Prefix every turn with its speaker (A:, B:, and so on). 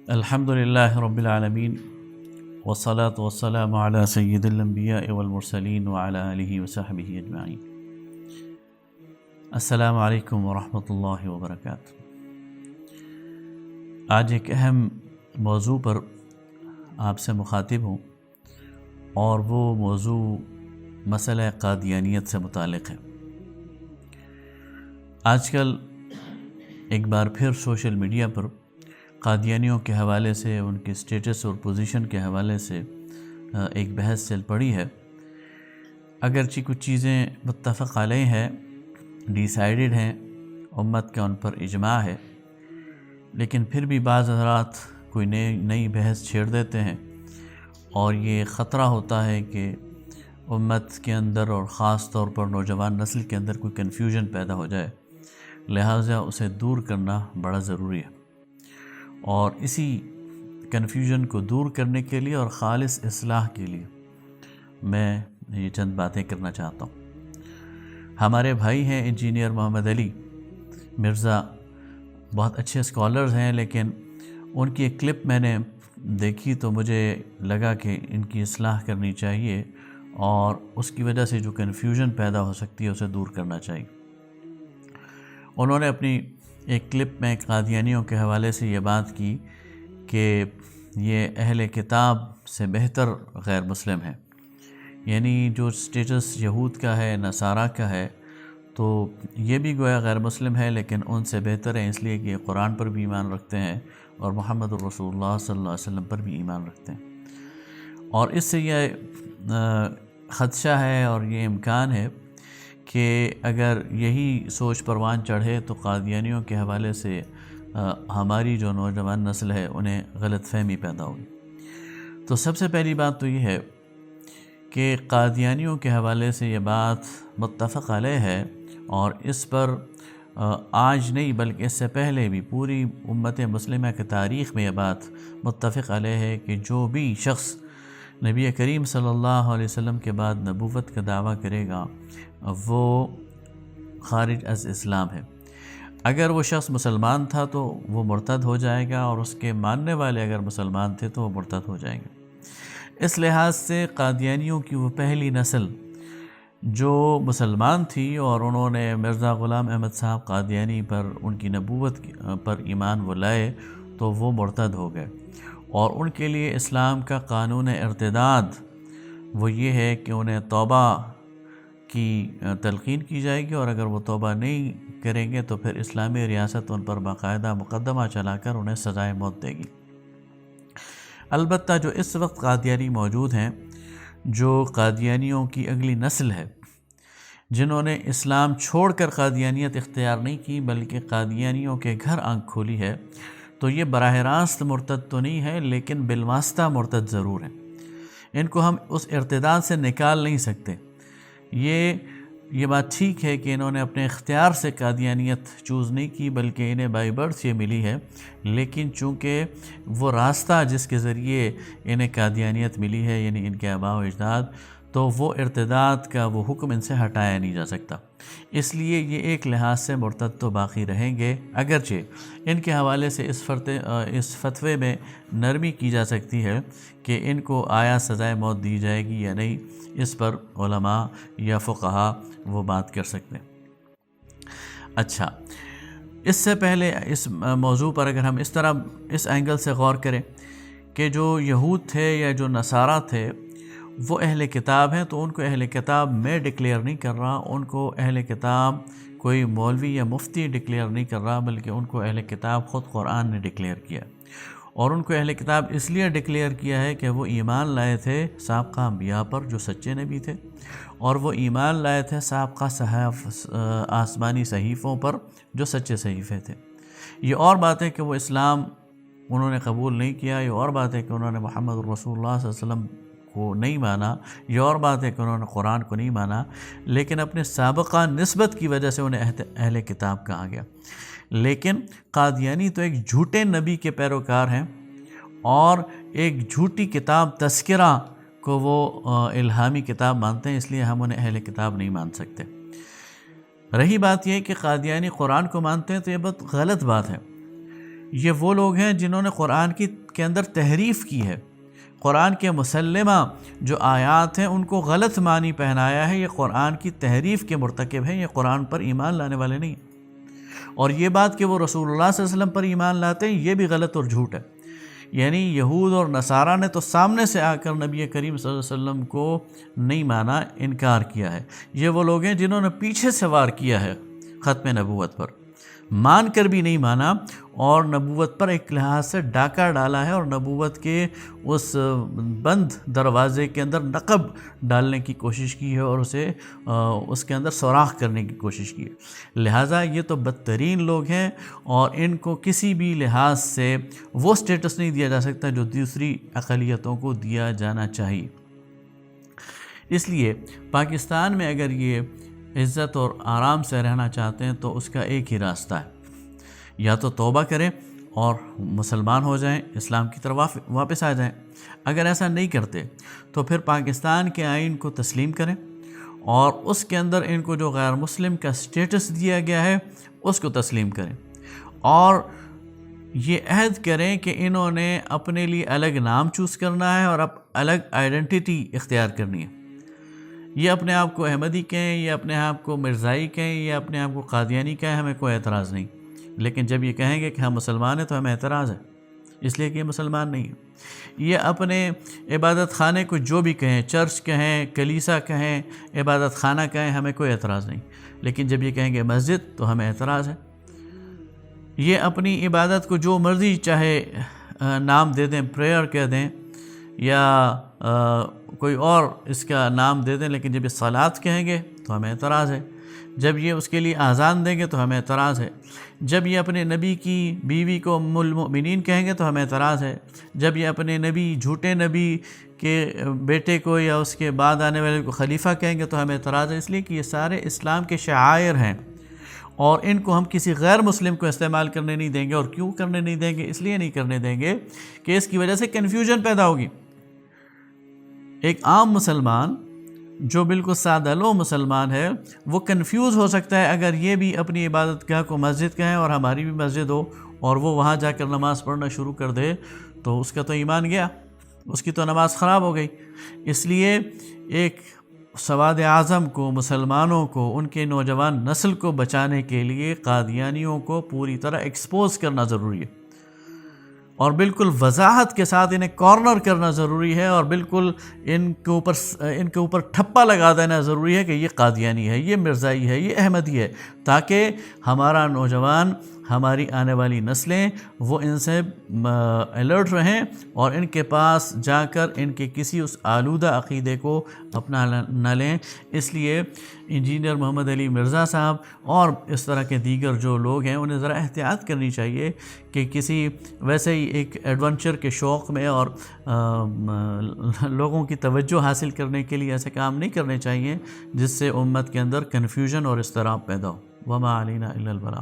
A: الحمد للہ رب العالمین والصلاة والسلام علی سید الانبیاء والمرسلین وعلی آلہ وصحبہ اجمعین۔ السلام علیکم ورحمۃ اللہ وبرکاتہ۔ آج ایک اہم موضوع پر آپ سے مخاطب ہوں، اور وہ موضوع مسئلہ قادیانیت سے متعلق ہے۔ آج کل ایک بار پھر سوشل میڈیا پر قادیانیوں کے حوالے سے، ان کے سٹیٹس اور پوزیشن کے حوالے سے ایک بحث چل پڑی ہے۔ اگرچہ کچھ چیزیں متفق علیہ ہیں، ڈیسائیڈڈ ہیں، امت کا ان پر اجماع ہے، لیکن پھر بھی بعض حضرات کوئی نئی بحث چھیڑ دیتے ہیں، اور یہ خطرہ ہوتا ہے کہ امت کے اندر اور خاص طور پر نوجوان نسل کے اندر کوئی کنفیوژن پیدا ہو جائے، لہٰذا اسے دور کرنا بڑا ضروری ہے۔ اور اسی کنفیوژن کو دور کرنے کے لیے اور خالص اصلاح کے لیے میں یہ چند باتیں کرنا چاہتا ہوں۔ ہمارے بھائی ہیں انجینئر محمد علی مرزا، بہت اچھے اسکالرز ہیں، لیکن ان کی ایک کلپ میں نے دیکھی تو مجھے لگا کہ ان کی اصلاح کرنی چاہیے، اور اس کی وجہ سے جو کنفیوژن پیدا ہو سکتی ہے اسے دور کرنا چاہیے۔ انہوں نے اپنی ایک کلپ میں قادیانیوں کے حوالے سے یہ بات کی کہ یہ اہل کتاب سے بہتر غیر مسلم ہے، یعنی جو سٹیٹس یہود کا ہے، نصارہ کا ہے، تو یہ بھی گویا غیر مسلم ہے، لیکن ان سے بہتر ہے، اس لیے کہ یہ قرآن پر بھی ایمان رکھتے ہیں اور محمد الرسول اللہ صلی اللہ علیہ وسلم پر بھی ایمان رکھتے ہیں۔ اور اس سے یہ خدشہ ہے اور یہ امکان ہے کہ اگر یہی سوچ پروان چڑھے تو قادیانیوں کے حوالے سے ہماری جو نوجوان نسل ہے انہیں غلط فہمی پیدا ہوگی۔ تو سب سے پہلی بات تو یہ ہے کہ قادیانیوں کے حوالے سے یہ بات متفق علیہ ہے، اور اس پر آج نہیں بلکہ اس سے پہلے بھی پوری امت مسلمہ کی تاریخ میں یہ بات متفق علیہ ہے کہ جو بھی شخص نبی کریم صلی اللہ علیہ وسلم کے بعد نبوت کا دعویٰ کرے گا وہ خارج از اسلام ہے۔ اگر وہ شخص مسلمان تھا تو وہ مرتد ہو جائے گا، اور اس کے ماننے والے اگر مسلمان تھے تو وہ مرتد ہو جائیں گے۔ اس لحاظ سے قادیانیوں کی وہ پہلی نسل جو مسلمان تھی اور انہوں نے مرزا غلام احمد صاحب قادیانی پر، ان کی نبوت پر ایمان وہ لائے، تو وہ مرتد ہو گئے، اور ان کے لیے اسلام کا قانون ارتداد وہ یہ ہے کہ انہیں توبہ کی تلقین کی جائے گی، اور اگر وہ توبہ نہیں کریں گے تو پھر اسلامی ریاست ان پر باقاعدہ مقدمہ چلا کر انہیں سزائے موت دے گی۔ البتہ جو اس وقت قادیانی موجود ہیں، جو قادیانیوں کی اگلی نسل ہے، جنہوں نے اسلام چھوڑ کر قادیانیت اختیار نہیں کی بلکہ قادیانیوں کے گھر آنکھ کھولی ہے، تو یہ براہ راست مرتد تو نہیں ہے، لیکن بالواسطہ مرتد ضرور ہے۔ ان کو ہم اس ارتداد سے نکال نہیں سکتے۔ یہ بات ٹھیک ہے کہ انہوں نے اپنے اختیار سے قادیانیت چوز نہیں کی بلکہ انہیں بائی برتھ یہ ملی ہے، لیکن چونکہ وہ راستہ جس کے ذریعے انہیں قادیانیت ملی ہے، یعنی ان کے آباء و اجداد، تو وہ ارتداد کا وہ حکم ان سے ہٹایا نہیں جا سکتا، اس لیے یہ ایک لحاظ سے مرتد تو باقی رہیں گے، اگرچہ ان کے حوالے سے اس فتوے میں نرمی کی جا سکتی ہے کہ ان کو آیا سزائے موت دی جائے گی یا نہیں، اس پر علماء یا فقہا وہ بات کر سکتے ہیں۔ اچھا، اس سے پہلے اس موضوع پر اگر ہم اس اینگل سے غور کریں کہ جو یہود تھے یا جو نصارہ تھے وہ اہل کتاب ہیں، تو ان کو اہل کتاب میں ڈکلیئر نہیں کر رہا، ان کو اہل کتاب کوئی مولوی یا مفتی ڈکلیئر نہیں کر رہا، بلکہ ان کو اہل کتاب خود قرآن نے ڈکلیئر کیا، اور ان کو اہل کتاب اس لیے ڈکلیئر کیا ہے کہ وہ ایمان لائے تھے سابقہ انبیاء پر جو سچے نبی تھے، اور وہ ایمان لائے تھے سابقہ آسمانی صحیفوں پر جو سچے صحیفے تھے۔ یہ اور بات ہے کہ وہ اسلام انہوں نے قبول نہیں کیا، یہ اور بات ہے کہ انہوں نے محمد الرسول اللہ صلی اللہ علیہ وسلم کو نہیں مانا، یہ اور بات ہے کہ انہوں نے قرآن کو نہیں مانا، لیکن اپنے سابقہ نسبت کی وجہ سے انہیں اہل کتاب کہا گیا۔ لیکن قادیانی تو ایک جھوٹے نبی کے پیروکار ہیں، اور ایک جھوٹی کتاب تذکرہ کو وہ الہامی کتاب مانتے ہیں، اس لیے ہم انہیں اہل کتاب نہیں مان سکتے۔ رہی بات یہ کہ قادیانی قرآن کو مانتے ہیں تو یہ بہت غلط بات ہے۔ یہ وہ لوگ ہیں جنہوں نے قرآن کے اندر تحریف کی ہے، قرآن کے مسلمہ جو آیات ہیں ان کو غلط معنی پہنایا ہے، یہ قرآن کی تحریف کے مرتکب ہیں، یہ قرآن پر ایمان لانے والے نہیں۔ اور یہ بات کہ وہ رسول اللہ صلی اللہ علیہ وسلم پر ایمان لاتے ہیں، یہ بھی غلط اور جھوٹ ہے۔ یعنی یہود اور نصارہ نے تو سامنے سے آ کر نبی کریم صلی اللہ علیہ وسلم کو نہیں مانا، انکار کیا ہے۔ یہ وہ لوگ ہیں جنہوں نے پیچھے سے وار کیا ہے ختم نبوت پر، مان کر بھی نہیں مانا، اور نبوت پر ایک لحاظ سے ڈاکہ ڈالا ہے، اور نبوت کے اس بند دروازے کے اندر نقب ڈالنے کی کوشش کی ہے، اور اسے اس کے اندر سوراخ کرنے کی کوشش کی ہے۔ لہٰذا یہ تو بدترین لوگ ہیں، اور ان کو کسی بھی لحاظ سے وہ سٹیٹس نہیں دیا جا سکتا جو دوسری اقلیتوں کو دیا جانا چاہیے۔ اس لیے پاکستان میں اگر یہ عزت اور آرام سے رہنا چاہتے ہیں تو اس کا ایک ہی راستہ ہے، یا تو توبہ کریں اور مسلمان ہو جائیں، اسلام کی طرف واپس آ جائیں۔ اگر ایسا نہیں کرتے تو پھر پاکستان کے آئین کو تسلیم کریں، اور اس کے اندر ان کو جو غیر مسلم کا سٹیٹس دیا گیا ہے اس کو تسلیم کریں، اور یہ عہد کریں کہ انہوں نے اپنے لیے الگ نام چوز کرنا ہے اور اب الگ آئیڈنٹیٹی اختیار کرنی ہے۔ یہ اپنے آپ کو احمدی کہیں، یا اپنے آپ کو مرزائی کہیں، یا اپنے آپ کو قادیانی کہیں، ہمیں کوئی اعتراض نہیں، لیکن جب یہ کہیں گے کہ ہم مسلمان ہیں تو ہمیں اعتراض ہے، اس لیے کہ یہ مسلمان نہیں ہے۔ یہ اپنے عبادت خانے کو جو بھی کہیں، چرچ کہیں، کلیسا کہیں، عبادت خانہ کہیں، ہمیں کوئی اعتراض نہیں، لیکن جب یہ کہیں گے مسجد تو ہمیں اعتراض ہے۔ یہ اپنی عبادت کو جو مرضی چاہے نام دے دیں، پریئر کہہ دیں، یا کوئی اور اس کا نام دے دیں، لیکن جب یہ صلات کہیں گے تو ہمیں اعتراض ہے۔ جب یہ اس کے لیے اذان دیں گے تو ہمیں اعتراض ہے۔ جب یہ اپنے نبی کی بیوی کو ام المؤمنین کہیں گے تو ہمیں اعتراض ہے۔ جب یہ اپنے نبی، جھوٹے نبی کے بیٹے کو یا اس کے بعد آنے والے کو خلیفہ کہیں گے تو ہمیں اعتراض ہے، اس لیے کہ یہ سارے اسلام کے شعائر ہیں، اور ان کو ہم کسی غیر مسلم کو استعمال کرنے نہیں دیں گے۔ اور کیوں کرنے نہیں دیں گے؟ اس لیے نہیں کرنے دیں گے کہ اس کی وجہ سے کنفیوژن پیدا ہوگی۔ ایک عام مسلمان جو بالکل سادہ لو مسلمان ہے وہ کنفیوز ہو سکتا ہے اگر یہ بھی اپنی عبادت گاہ کو مسجد کہیں اور ہماری بھی مسجد ہو، اور وہ وہاں جا کر نماز پڑھنا شروع کر دے، تو اس کا تو ایمان گیا، اس کی تو نماز خراب ہو گئی۔ اس لیے ایک سواد اعظم کو، مسلمانوں کو، ان کے نوجوان نسل کو بچانے کے لیے قادیانیوں کو پوری طرح ایکسپوز کرنا ضروری ہے، اور بالکل وضاحت کے ساتھ انہیں کارنر کرنا ضروری ہے، اور بالکل ان کے اوپر ٹھپا لگا دینا ضروری ہے کہ یہ قادیانی ہے، یہ مرزائی ہے، یہ احمدی ہے، تاکہ ہمارا نوجوان، ہماری آنے والی نسلیں وہ ان سے الرٹ رہیں، اور ان کے پاس جا کر ان کے کسی اس آلودہ عقیدے کو اپنا نہ لیں۔ اس لیے انجینئر محمد علی مرزا صاحب اور اس طرح کے دیگر جو لوگ ہیں انہیں ذرا احتیاط کرنی چاہیے کہ کسی ویسے ہی ایک ایڈونچر کے شوق میں اور لوگوں کی توجہ حاصل کرنے کے لیے ایسے کام نہیں کرنے چاہیے جس سے امت کے اندر کنفیوژن اور اضطراب پیدا ہو۔ وما علینا الا البلاغ۔